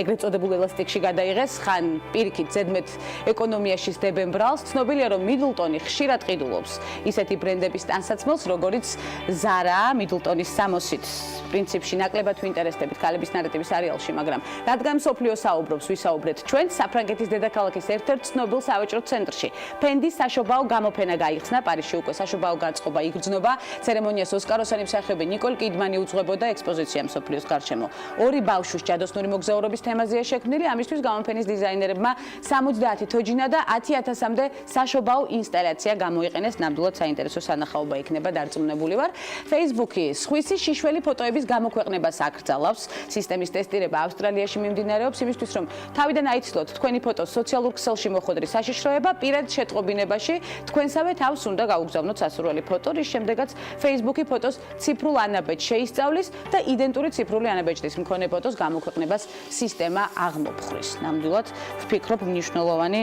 ეგრეთ წოდებულ ელასტიკში გადაიღეს, ხან პირიქით ზედმეტ ეკონომიაში სდებენ ბრალს. ცნობილია, რომ Middleton-ი ხშირად ყიდულობს ისეთი ბრენდების ტანსაცმელს, როგორიც Zara, Middleton-ის სამოსით პრინციპში ნაკლებად ვინტერესდებით ქალების ნარატივის სერიალში, მაგრამ რადგან მსოფლიო საუბრობს, ვისაუბრეთ ჩვენ საფრანგეთის დედაქალაქის ერთ-ერთ ცნობილ სავაჭრო ცენტრში. ფენდის საშობაო გამოფენა გაიხსნა პარიზში უკვე საშობაო განწყობა იგრძნობა. ცერემონიას ოსკაროსანი მსახიობი ნიკოლ კიდმანი უძღვებოდა ექსპოზიცია მსოფლიოს გარშემო. 2 ბავშვის ჯადოსნური მოგზაურობის თემაზეა შექმნილი. ამისთვის გამოფენის დიზაინერებმა 70 თოჯინა და 10,000-მდე საშობაო ინსტალაცია გამოიყენეს. ნამდვილად საინტერესო სანახაობა იქნება, დარწმუნებული ვარ. Facebook-ი სხვისი შიშველი ფოტოების გამოქვეყნებას აკრძალავს. სისტემის ტესტირება ავსტრალიაში მიმდინარეობს იმისთვის, რომ თავიდან აიცილოთ თქვენი ფოტოს სოციალურ ქსელში მოხვედრი საშიშროება, პირად შეტყობინებაში თქვენსავე თავს უნდა გაუგზავნოთ სასურველი ფოტო, რის შემდეგაც Facebook-ი ფოტოს ციფრულ ანაბეჭდს შეისწავლის და idენტური ციფრული ანაბეჭდის მქონე ფოტოს გამოქვეყნებას სისტემა აღმოფხრის. ნამდვილად ვფიქრობ მნიშვნელოვანი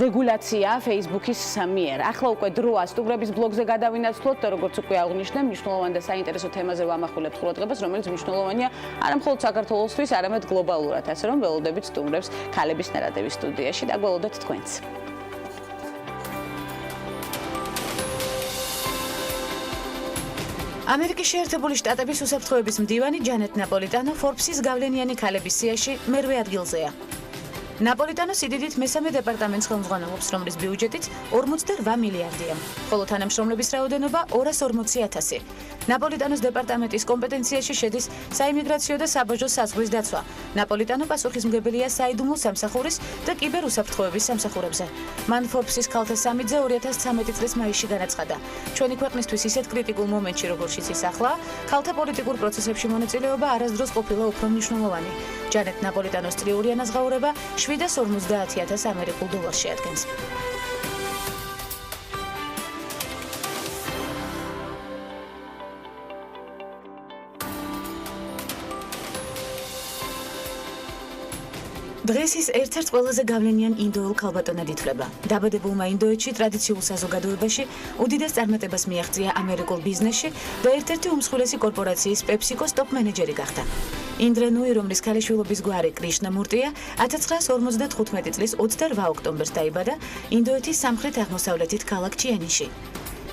რეგულაცია Facebook-ის მიერ. ახლა უკვე დროა სტუმრების ბლოგზე გადავინაცვლოთ და როგორც უკვე აღვნიშნე, მნიშვნელოვანი და საინტერესო თემაზე ვამახვილებთ ყურადღებას, რომელიც მნიშვნელოვანია არა მხოლოდ საქართველოსთვის, არამედ გლობალურად, ასე რომ ველოდებით სტუმრებს ქალების ნარატივის სტუდიაში და გველოდეთ თქვენც. ამერიკის შეერთებული შტატების უსაფრთხოების მდივანი ჯანეტ ნაპოლიტანო Forbes-ის გავლენიანი ქალების სიაში მერვე ადგილზეა. ნაპოლიტანო სიდიდით მესამე დეპარტამენტს ხელმძღვანელობს, რომლის ბიუჯეტიც 48 მილიარდია, ხოლო თანამშრომლების რაოდენობა 240,000. ნაპოლიტანოს დეპარტამენტის კომპეტენციაში შედის საიმიგრაციო და საბაჟო საზღვრის დაცვა. ნაპოლიტანო პასუხისმგებელია საიდუმლო სამსახურის და კიბერუსაფრთხოების სამსახურებზე. მან Forbes-ის ქალთა სამიტზე 2013 წლის მაისში განაცხადა: ჩვენი ქვეყნისთვის ისეთ კრიტიკულ მომენტში, როგორშიც ის ახლა, ქალთა პოლიტიკურ პროცესებში მონაწილეობა არასდროს ყოფილა უფრო მნიშვნელოვანი. ჯანეტ ნაპოლიტანოს წლიური ანაზღაურება 750,000 ამერიკულ დოლარს შეადგენს. დღეს ის ერთ-ერთ ყველაზე გავლენიან ინდოელ ქალბატონად ითვლება. დაბადებულმა ინდოეთში ტრადიციულ საზოგადოებაში უდიდეს წარმატებას მიაღწია ამერიკულ ბიზნესში და ერთ-ერთი უმსხვილესი კორპორაციის PepsiCo-ს ტოპ მენეჯერი გახდა. ინდრა ნუი, რომლის ქალიშვილობის გვარი კრიშნა მურტია, 1955 წლის 28 ოქტომბერს დაიბადა ინდოეთის სამხრეთ-აღმოსავლეთით ქალაქ ჩიანიში.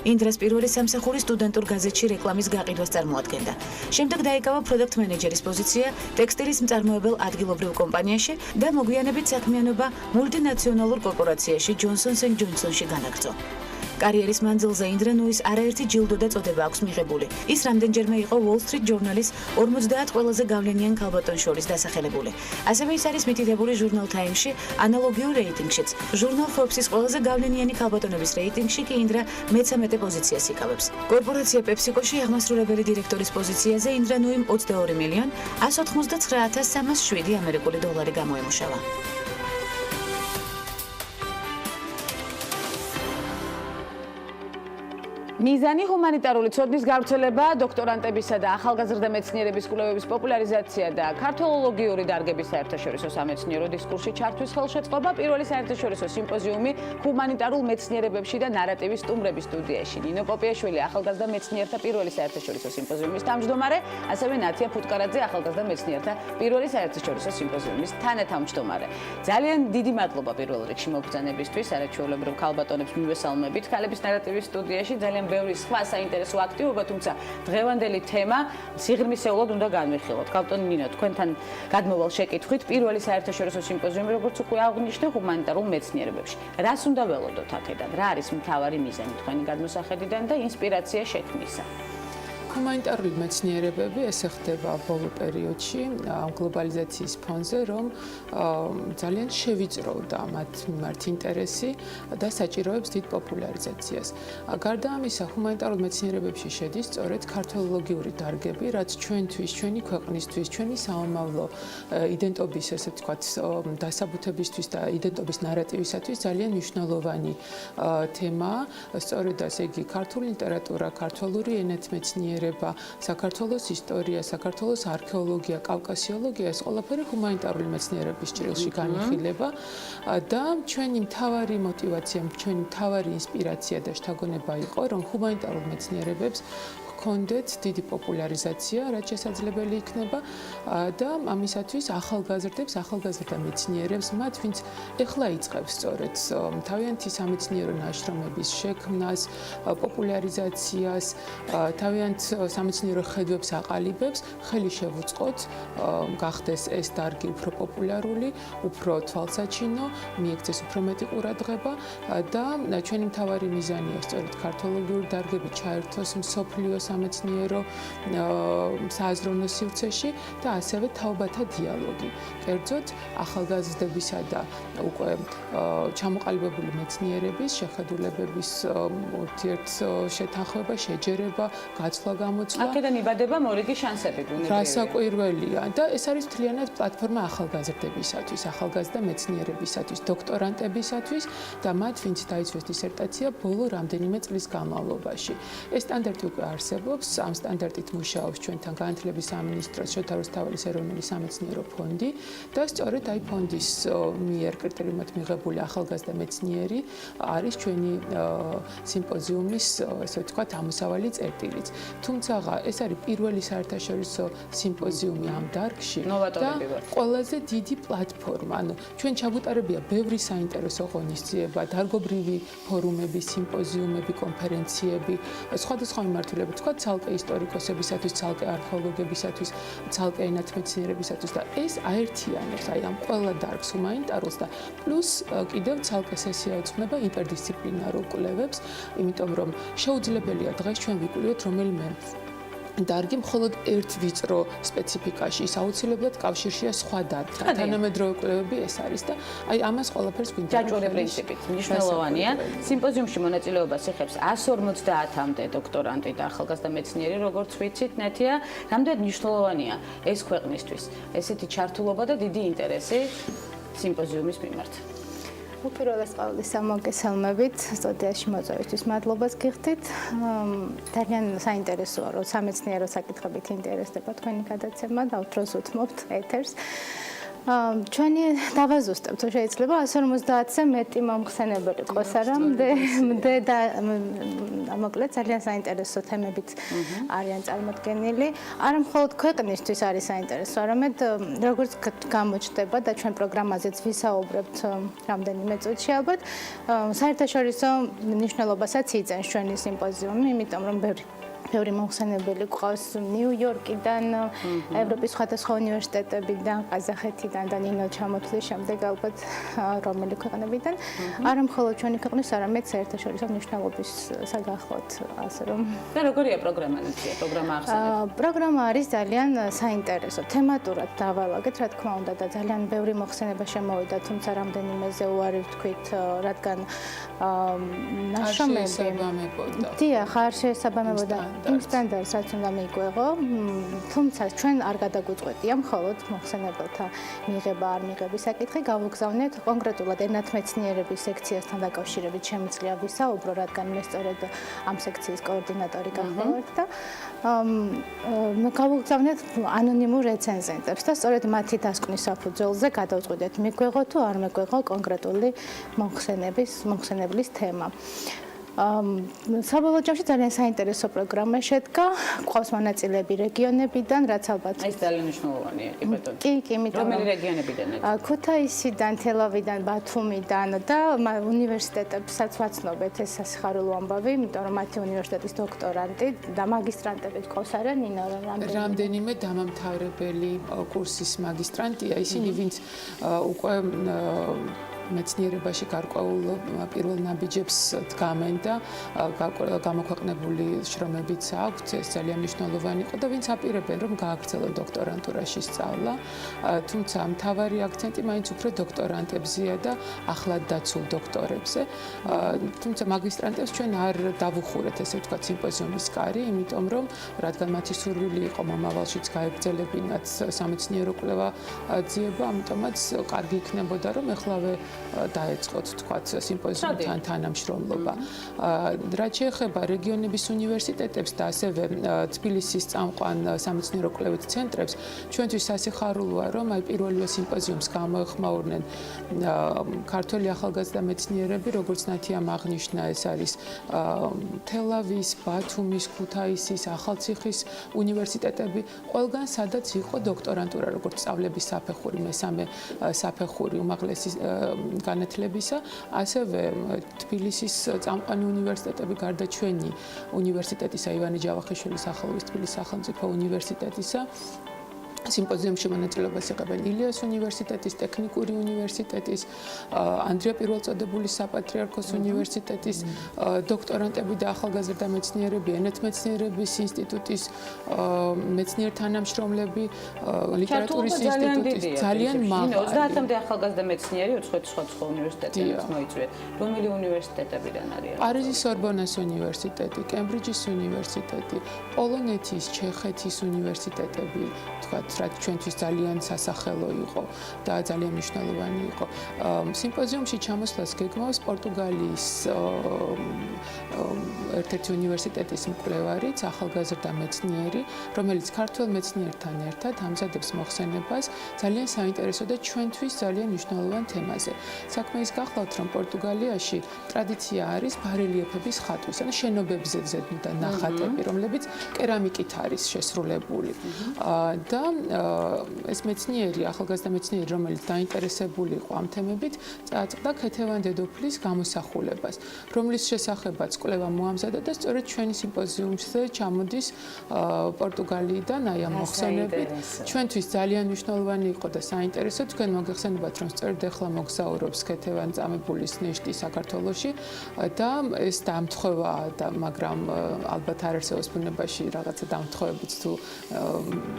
ინდრას პირველი სამსახური სტუდენტურ გაზეთში რეკლამის გაყიდვას წარმოადგენდა. შემდეგ დაიკავა პროდუქტ მენეჯერის პოზიცია ტექსტილის მწარმოებელ ადგილობრივ კომპანიაში და მოგვიანებით საქმიანობა მულტინაციონალურ კორპორაციაში Johnson & Johnson-ში განაგრძო. კარიერის მანძილზე ინდრა ნუის არაერთი ჯილდო და წოდება აქვს მიღებული. ის რამდენჯერმე იყო Wall Street Journal-ის 50 ყველაზე გავლენიან ქალბატონს შორის დასახელებული. ასევე ის არის მითითებული ჟურნალ Time-ში ანალოგიურ რეიტინგშიც. ჟურნალ Forbes-ის ყველაზე გავლენიანი ქალბატონების რეიტინგში კი ინდრა მე-13 პოზიციას იკავებს. კორპორაცია PepsiCo-ში აღმასრულებელი დირექტორის პოზიციაზე ინდრა ნუიმ 22,199,307 ამერიკული დოლარი გამოემუშავა. მიზანი ჰუმანიტარული ცოდნის გავრცელება, დოქტორანტებისა და ახალგაზრდა მეცნიერების კვლევების პოპულარიზაცია და ქართველოლოგიური დარგების საერთაშორისო სამეცნიერო დისკურსში ჩართვის ხელშეწყობა. პირველი საერთაშორისო სიმპოზიუმი ჰუმანიტარულ მეცნიერებებში და ნარატივის სტუმრების სტუდიაში. ნინო პოპიაშვილი ახალგაზრდა მეცნიერთა პირველი საერთაშორისო სიმპოზიუმის თავმჯდომარე, ასევე ნათია ფუტკარაძე ახალგაზრდა მეცნიერთა პირველი საერთაშორისო სიმპოზიუმის თანათავმჯდომარე. ძალიან დიდი მადლობა პირველ რიგში მობრძანებისთვის, არაჩვეულებრივ ქალბატონებს მივესალმებით ქალების ნარატივის სტუდიაში. ძალიან ბევრი სხვა საინტერესო აქტივობა, თუმცა დღევანდელი თემა სიღრმისეულად უნდა განვიხილოთ. კაპიტანი ნინო, თქვენთან გადმოვალ შეკითხვით, პირველი საერთაშორისო სიმპოზიუმი, როგორც უკვე აღვნიშნე, ჰუმანიტარულ მეცნიერებებში. რას უნდა ველოდოთ აქედან? რა არის მთავარი მიზანი თქვენი გადმოსახედიდან და ინსპირაცია შექმნისა? ჰუმანიტარული მეცნიერებები ესე ხდება ბოლო პერიოდში გლობალიზაციის ფონზე, რომ ძალიან შევიწროვდა მათ მიმართ ინტერესი და საჭიროებს დიდ პოპულარიზაციას. გარდა ამისა, ჰუმანიტარულ მეცნიერებებში შედის სწორედ ქართველოლოგიური დარგები, რაც ჩვენთვის, ჩვენი ქვეყნისთვის, ჩვენი საომავლო იდენტობის, ესე ვთქვათ, დასაბუთებისთვის და იდენტობის ნარატივისათვის ძალიან მნიშვნელოვანი თემაა. სწორედ ასე იგი ქართული ლიტერატურა, ქართველური ენათმეცნიერება, საქართველოს ისტორია, საქართველოს არქეოლოგია, კავკასიოლოგია, ეს ყველაფერი ჰუმანიტარული მეცნიერების ჭრილში განიხილება და ჩვენი მთავარი мотиваცია, ჩვენი მთავარი ინსპირაცია და შთაგონება იყო, რომ ჰუმანიტარულ მეცნიერებებს ჰქონდეთ დიდი პოპულარიზაცია, რაც შესაძლებელი იქნება და ამისათვის ახალგაზრდა მეცნიერებს, მათ ვინც ეხლა იწყებს სწორედ თავიანთი სამეცნიერო ნაშრომების შექმნას, პოპულარიზაციას, თავიანთ სამეცნიერო ხედვებს აყალიბებს, ხელი შევუწყოთ, გახდეს ეს დარგი უფრო პოპულარული, უფრო თვალსაჩინო, მიექცეს უფრო მეტი ყურადღება და ჩვენი მთავარი მიზანია სწორედ ქართოლოგიური დარგები ჩაერთოს მსოფლიო სამეცნიერო სააზროვნო სივრცეში და ასევე თაობათა დიალოგი. კერძოდ, ახალგაზრდებისა და უკვე ჩამოყალიბებული მეცნიერების შეხედულებების ურთიერთშეთანხმება, შეჯერება, გაცვლა-გამოცვლა. აქედან იბადება მორიგი შანსები ბუნებრივია. რასაკვირველია და ეს არის მთლიანად პლატფორმა ახალგაზრდებისათვის, ახალგაზრდა მეცნიერებისათვის, დოქტორანტებისათვის და მათ, ვინც დაიცვეს დისერტაცია ბოლო რამდენიმე წლის განმავლობაში. ეს სტანდარტი უკვე არსებობს, ამ სტანდარტით მუშაობს ჩვენთან განათლების სამინისტროს შოთა რუსთაველის ეროვნული სამეცნიერო ფონდი და სწორედ აი ფონდის მიერ კრიტერიუმად მიღებული ახალგაზრდა მეცნიერი არის ჩვენი სიმპოზიუმის, ესე ვთქვათ, ამოსავალი წერტილიც. თუმცა ეს არის პირველი საერთაშორისო სიმპოზიუმი ამ დარგში და ყველაზე დიდი პლატფორმა. ანუ ჩვენ ჩაგუტარებია ბევრი საინტერესო ღონისძიება, დარგობრივი ფორუმები, სიმპოზიუმები, კონფერენციები, სხვადასხვა მიმართულებით, თქვა ცალკე ისტორიკოსებისათვის, ცალკე არქეოლოგებისათვის, ცალკე ენათმეცნიერებისათვის და ეს აერთიანებს აი ამ ყველა დარგს ჰუმანიტარულს და პლუს კიდევ ცალკე სესია ეძღვნება ინტერდისციპლინარულ კვლევებს, იმიტომ რომ შეუძლებელია დღეს ჩვენ ვიკვლევთ რომელიმე დარგი მხოლოდ ერთ ვიწრო სპეციფიკაში, ის აუცილებლად კავშირშია სხვა დარგთან. თანამედროვე კვლევები ეს არის და აი ამას ყველაფერს გვინდა. ჯაჭვური პრინციპით მნიშვნელოვანია. სიმპოზიუმში მონაწილეობას იღებს 150-მდე დოქტორანტი და ახალგაზრდა მეცნიერი, როგორც ვიცით, ნათია, რამდენად მნიშვნელოვანია ეს ქვეყნისთვის, ესეთი ჩართულობა და დიდი ინტერესი სიმპოზიუმის მიმართ. უპირველეს ყოვლისა მოგესალმებით, სტუდიაში მოწვევისთვის მადლობას გიხდით. ძალიან საინტერესოა, რომ სამეცნიერო საკითხებით ინტერესდება თქვენი გადაცემა და უთროს უთმობთ ეთერს. ჩვენი დავაზუსტებთ, თუ შეიძლება 150-ზე მეტი მომხსენებელი ყოს არა, და მოკლედ ძალიან საინტერესო თემებით არიან წარმოდგენილი. არა მხოლოდ ქვეყნისთვის არის საინტერესო, არამედ როგორც გამოჩნდება და ჩვენ პროგრამაზეც ვისაუბრებთ რამდენიმე წუთში ალბათ, საერთაშორისო მნიშვნელობასაც იძენს ჩვენი სიმპოზიუმი, იმიტომ რომ ბევრი მომხსენებელი გვყავს ნიუ-იორკიდან, ევროპის სხვადასხვა უნივერსიტეტებიდან, ყაზახეთიდან და ნინო ჩამოთვლის შემდეგ ალბათ რომელი ქვეყნებიდან. არა მხოლოდ ჩვენი ქვეყნის, არამედ საერთაშორისო მნიშვნელობის საგახლოთ, ასე რომ. და როგორია პროგრამა, ნათია? პროგრამა ახსენეთ. პროგრამა არის ძალიან საინტერესო. თემატურად დავალაგეთ, რა თქმა უნდა, და ძალიან ბევრი მოხსენება შემოვიდა, თუმცა რამდენიმეზე უარი ვთქვით, რადგან ნაშრომები დიახ, არ შეესაბამებოდა იმ სტანდარტს, რაც უნდა მიგვეღო, თუმცა ჩვენ არ გადაგვიწყვეტია მხოლოდ მოხსენებელთა მიღება არ მიღების საკითხი, გავუგზავნეთ კონკრეტულად ენათმეცნიერების სექციასთან დაკავშირებით შემიძლია ვისაუბრო, რადგან მე სწორედ ამ სექციის კოორდინატორი გახლავართ და გავუგზავნეთ ანონიმურ რეცენზენტებს და სწორედ მათი დასკვნის საფუძველზე გადავწყვიტეთ მიგვეღო თუ არ მიგვეღო კონკრეტული მომხსენებლის თემა. საბოლოო ჯამში ძალიან საინტერესო პროგრამა შედგა. გვყავს მონაწილეები რეგიონებიდან, რაც ალბათ ეს ძალიან მნიშვნელოვანია, კი ბატონო. კი, იმიტომ რომელი რეგიონებიდან? ქუთაისიდან, თელავიდან, ბათუმიდან და უნივერსიტეტებსაც ვაცნობთ ეს სასიხარულო ამბავი, იმიტომ რომ მათი უნივერსიტეტის დოქტორანტი და მაგისტრანტები გვყავს არა ნინო რამდენიმე დამამთავრებელი კურსის მაგისტრანტია, ისინი ვინც უკვე მეცნიერებაში გარკვეულ პირველ ნაბიჯებს დგამენ და გამოქვეყნებული შრომებიც აქვთ, ეს ძალიან მნიშვნელოვანი იყო და ვინც აპირებენ რომ გააგრძელონ დოქტორანტურაში სწავლა, თუმცა მთავარი აქცენტი მაინც უფრო დოქტორანტებზეა და ახლად დაცულ დოქტორებზე. თუმცა მაგისტრანტებს ჩვენ არ დავუხურეთ ესე ვთქვათ სიმპოზიუმის კარი, იმიტომ რომ რადგან მათი სურვილი იყო მომავალშიც გაეგრძელებინათ სამეცნიერო კვლევა ძიება, ამიტომაც კარგი იქნებოდა რომ ეხლავე დაეწყოთ თქვათ სიმპოზიუმთან თანამშრომლობა. რაც შეეხება რეგიონების უნივერსიტეტებს და ასევე თბილისის წამყვან სამეცნიერო კვლევით ცენტრებს, ჩვენთვის სასიხარულოა რომ აი პირველივე სიმპოზიუმს გამოეხმაურნენ ქართველი ახალგაზრდა მეცნიერები, როგორც ნათიამ აღნიშნა, ეს არის თელავის, ბათუმის, ქუთაისის, ახალციხის უნივერსიტეტები, ყველგან სადაც იყო დოქტორანტურა, როგორც სწავლების საფეხური, მესამე საფეხური უმაღლესი განათლებისა, ასევე თბილისის წამყვანი უნივერსიტეტები, გარდა ჩვენი უნივერსიტეტისა, ივანე ჯავახიშვილის სახელობის თბილისის სახელმწიფო უნივერსიტეტისა, სიმპოზიუმში მონაწილეობას იღებენ ილიას უნივერსიტეტის, ტექნიკური უნივერსიტეტის, ანდრია პირველწოდებულის საპატრიარქოს უნივერსიტეტის დოქტორანტები და ახალგაზრდა მეცნიერები, ენათმეცნიერების ინსტიტუტის მეცნიერ თანამშრომლები, ლიტერატურის ინსტიტუტის ძალიან მაღალი. 30-მდე ახალგაზრდა მეცნიერი 20 სხვა უნივერსიტეტიდან მოიწვიეთ. რომელი უნივერსიტეტებიდან არიან? პარიზის სორბონას უნივერსიტეტი, კემბრიჯის უნივერსიტეტი, პოლონეთის, ჩეხეთის უნივერსიტეტები, თქვათ რაც ჩვენთვის ძალიან სასახელო იყო და ძალიან მნიშვნელოვანი იყო. სიმპოზიუმში ჩამოსვლას გეგმავს პორტუგალიის ერთ-ერთი უნივერსიტეტის მკვლევარიც, ახალგაზრდა მეცნიერი, რომელიც ქართველ მეცნიერთან ერთად ამზადებს მოხსენებას ძალიან საინტერესო და ჩვენთვის ძალიან მნიშვნელოვან თემაზე. საქმე ის გახლავთ, რომ პორტუგალიაში ტრადიცია არის ბარელიეფების ხატვის, ანუ შენობებზე ზედმეტად ნახატები, რომლებიც კერამიკით არის შესრულებული. და ეს მეცნიერი, ახალგაზრდა მეცნიერი, რომელიც დაინტერესებული იყო ამ თემებით, წააწყდა ქეთევან დედოფლის გამოსახულებას, რომლის შესახებაც კვლევა მოამზადა და სწორედ ჩვენი სიმპოზიუმზე ჩამოდის პორტუგალიიდან აი ამ მოხსენებით. ჩვენთვის ძალიან მნიშვნელოვანი იყო და საინტერესო, თქვენ მოგეხსენებათ, რომ სწორედ ახლა მოგზაურობს ქეთევან წამებულის ნიშნი საქართველოში და ეს დამთხოვა და მაგრამ ალბათ არ არსებობს ბუნებაში რაღაცა დამთხოვებიც თუ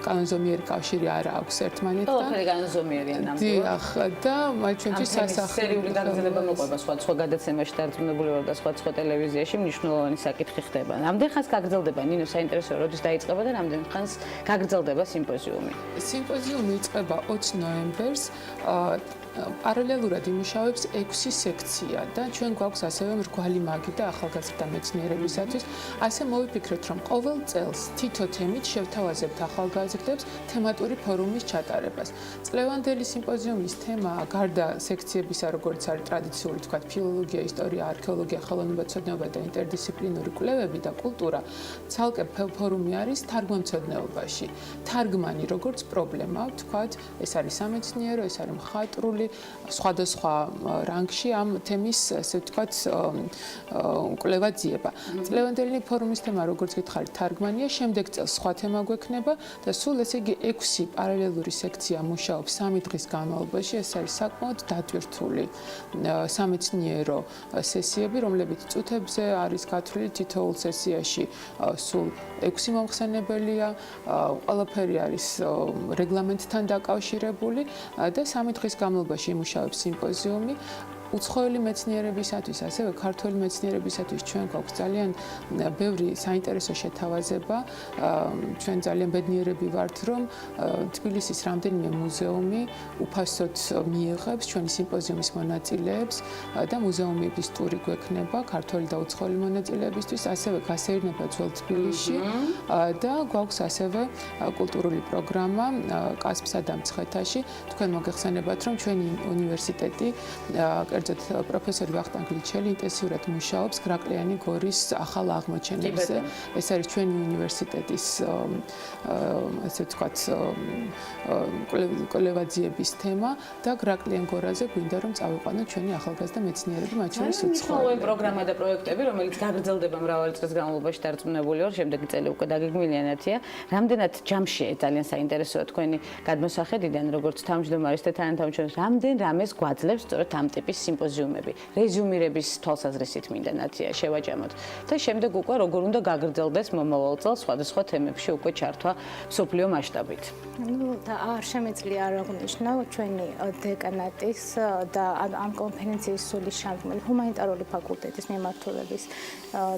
კანონზომიერი კავშირი არ აქვს ერთმანეთთან. ყველაფერი კანონზომიერია ნამდვილად. დიახ, და ჩვენთვის სასახელო სერიული გაგრძელება მოყვება სხვა გადაცემაში დარწმუნებული ვარ და სხვა ტელევიზიაში მნიშვნელოვანი საკითხი ხდება. რამდენ ხანს გაგრძელდება? ნინო, საინტერესოა, როდის დაიწყება და რამდენ ხანს გაგრძელდება სიმპოზიუმი? სიმპოზიუმი იწყება 20 ნოემბერს. პარალელურად იმუშავებს 6 სექცია და ჩვენ გვაქვს ასევე მრგვალი მაგი და ახალგაზრდა მეცნიერებისათვის. ასე მოვიფიქრეთ, რომ ყოველ წელს თითო თემით შევთავაზებთ ახალგაზრდებს თემატური ფორუმის ჩატარებას. წლევანდელი სიმპოზიუმის თემაა გარდა სექციებისა, როგორც არის ტრადიციული, თქვათ, ფილოლოგია, ისტორია, არქეოლოგია, ხელოვნებაცოდნეობა და ინტერდისციპლინური კვლევები და კულტურა. ცალკე ფორუმი არის თარგმანცოდნეობაში. თარგმანი როგორც პრობლემა, თქვათ, ეს არის სამეცნიერო, ეს არის მხატვრული სხვადასხვა რანგში ამ თემის, ასე ვთქვათ, კვლევა ძიება. წლევანდელი ფორუმის თემა, როგორც გითხარით, თარგმანია, შემდეგ წელს სხვა თემა გვექნება და სულ ესე იგი 6 პარალელური სექცია მუშაობს 3 დღის განმავლობაში. ეს არის საკმაოდ დატვირთული სამეცნიერო სესიები, რომლებიც წუთებზე არის გათვლილი თითოეულ სესიაში სულ 6 მომხსენებელია, ყველაფერი არის რეგლამენტთან დაკავშირებული და 3 დღის განმავლობაში იმუშავებს სიმპოზიუმი. უცხოელი მეცნიერებისათვის, ასევე ქართველი მეცნიერებისათვის ჩვენ გვაქვს ძალიან ბევრი საინტერესო შეთავაზება. ჩვენ ძალიან ბედნიერები ვართ, რომ თბილისის რამდენიმე მუზეუმი უფასოდ მიიღებს ჩვენი სიმპოზიუმის მონაწილეებს და მუზეუმების ტური გვექნება ქართველი და უცხოელი მონაწილეებისთვის, ასევე გასეირნება ძველ თბილისში და გვაქვს ასევე კულტურული პროგრამა კასპსა და მცხეთაში. თქვენ მოგეხსენებათ, რომ ჩვენი უნივერსიტეტი კერძოდ პროფესორი ვახტანგ გლიჩელი ინტენსიურად მუშაობს გრაკლიანი გორის ახალ აღმოჩენებზე. ეს არის ჩვენი უნივერსიტეტის ასე ვთქვათ კვლევაძიების თემა და გრაკლიან გორაზე გვინდა რომ წავიყვანოთ ჩვენი ახალგაზრდა მეცნიერები, მათ შორის უცხოური პროგრამა და პროექტები, რომელიც გაგრძელდება მრავალი წლის განმავლობაში დარწმუნებული ვარ, შემდეგი წელი უკვე დაგეგმილიანათია. რამდენად ჯამშია ძალიან საინტერესოა თქვენი გადმოსახედიდან, როგორც თავმჯდომარის და თანათავმჯდომარის, რამდენ რამეს გვაძლევს სწორედ ამ ტიპის სიმპოზიუმები. რეზუმირების თვალსაზრისით მინდა ნათია შევაჯამოთ და შემდეგ უკვე როგორ უნდა გაგრძელდეს მომავალ წელს სხვადასხვა თემებში უკვე ჩართვა მსოფლიო მასშტაბით. და არ შემეძლია არ აღნიშნავ ჩვენი დეკანატის და ამ კონფერენციის სულის შემდგომი ჰუმანიტარული ფაკულტეტის მიმართულების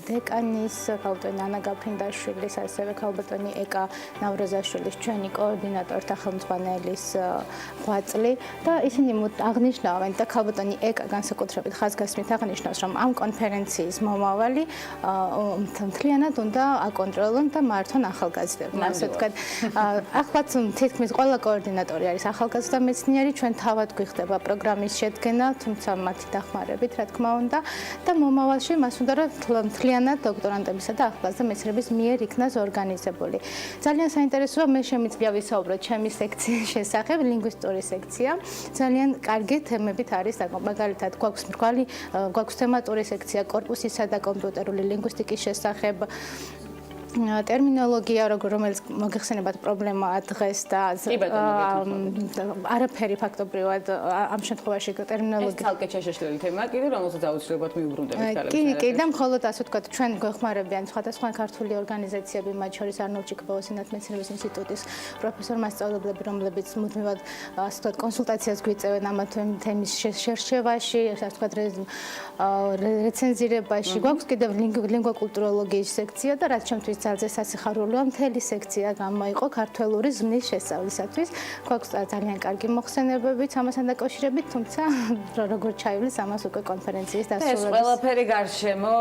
დეკანის ქალბატონი ანა გაფრინდაშვილის, ასევე ქალბატონი ეკა ნავროზაშვილის, ჩვენი კოორდინატორთა ხელმძღვანელის ღვაწლი და ისინი აღნიშნავენ და ქალბატონი ეკა განსაკუთრებით ხაზგასმით აღნიშნავს, რომ ამ კონფერენციის მომავალი მთლიანად უნდა აკონტროლონ და მართონ ახალგაზრდებმა, ასე ვთქვათ. ახლაც თითქმის ყველა კოორდინატორი არის ახალგაზრდა მეცნიერი, ჩვენ თავად გვიხდება პროგრამის შედგენა, თუმცა მათი დახმარებით, რა თქმა უნდა, და მომავალში მას უნდა რომ მთლიანად დოქტორანტებისა და ახალგაზრდა მეცნიერების მიერ იქნას ორგანიზებული. ძალიან საინტერესოა, მე შემიძლია ვისაუბროთ ჩემი სექციის შესახებ, ლინგვისტური სექცია. ძალიან კარგი თემებით არის მაგალითად გვაქვს თემატური სექცია კორპუსისა და კომპიუტერული ლინგვისტიკის შესახებ. ტერმინოლოგია, რომელიც მოგეხსენებათ პრობლემაა დღეს და არაფერი ფაქტობრივად ამ შემთხვევაში ტერმინოლოგია. ეს ცალკე შეშლილი თემაა კიდე, რომელსაც აუცილებლად მიუბრუნდებით ქალებს. კი, და მხოლოდ ასე ვთქვათ, ჩვენ გვეხმარებიან სხვადასხვა ქართული ორგანიზაციები, მათ შორის არნოლდ ჩიკაბაუას ენათმეცნიერების ინსტიტუტის პროფესორ მასწავლებლები, რომლებიც მუდმივად ასე ვთქვათ კონსულტაციას გვიწევენ ამ თემის შერჩევაში, ასე ვთქვათ რეცენზირებაში. გვაქვს კიდევ ლინგვაკულტუროლოგიის სექცია და რაც ჩემთვის ძალზე სასიხარულოა, მთელი სექცია გამოიყო ქართველური ზმნის შესწავლისათვის. გვაქვს ძალიან კარგი მოხსენებებიც ამასთან დაკავშირებით, თუმცა როგორ ჩაივლის ამას უკვე კონფერენციის დასრულების. ეს ყველაფერი გარშემო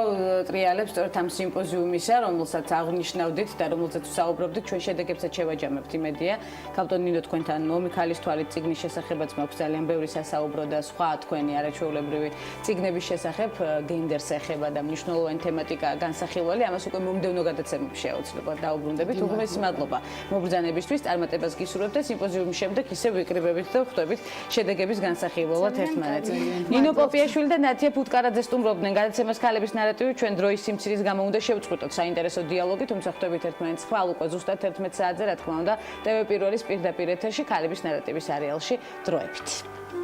ტრიალებს სწორედ ამ სიმპოზიუმისა, რომელსაც აღნიშნავდით და რომელზეც ვსაუბრობდით, ჩვენ შედეგებსაც შევაჯამებთ, იმედია. ქალბატონ ნინო თქვენთან ომი ქალის თვალით წიგნის შესახებაც მაქვს ძალიან ბევრი სასაუბრო და სხვა თქვენი არაჩვეულებრივი წიგნების შესახებ გენდერს ეხება და მნიშვნელოვანი თემატიკა განსახილველი, ამას უკვე მომდევნო გადაცემებში აუცილებლად დაუბრუნდებით. უღმესი მადლობა მობრძანებისთვის, წარმატებას გისურვებთ და სიმპოზიუმის შემდეგ ისევ ვიკრიბებით და ვხვდებით შედეგების განსახილველად ერთმანეთს. ნინო პოპიაშვილი და ნათია ფუტკარაძე სტუმრობდნენ გადაცემას ქალების ნარატივი. ჩვენ დროის სიმცირის გამო უნდა შევწყვიტოთ საინტერესო დიალოგი, თუმცა ხვდებით ერთმანეთს ხვალ უკვე ზუსტად 11 საათზე, რა თქმა უნდა, TV პირველის პირდაპირ ეთერში ქალების ნარატივის სერიალში დროებით.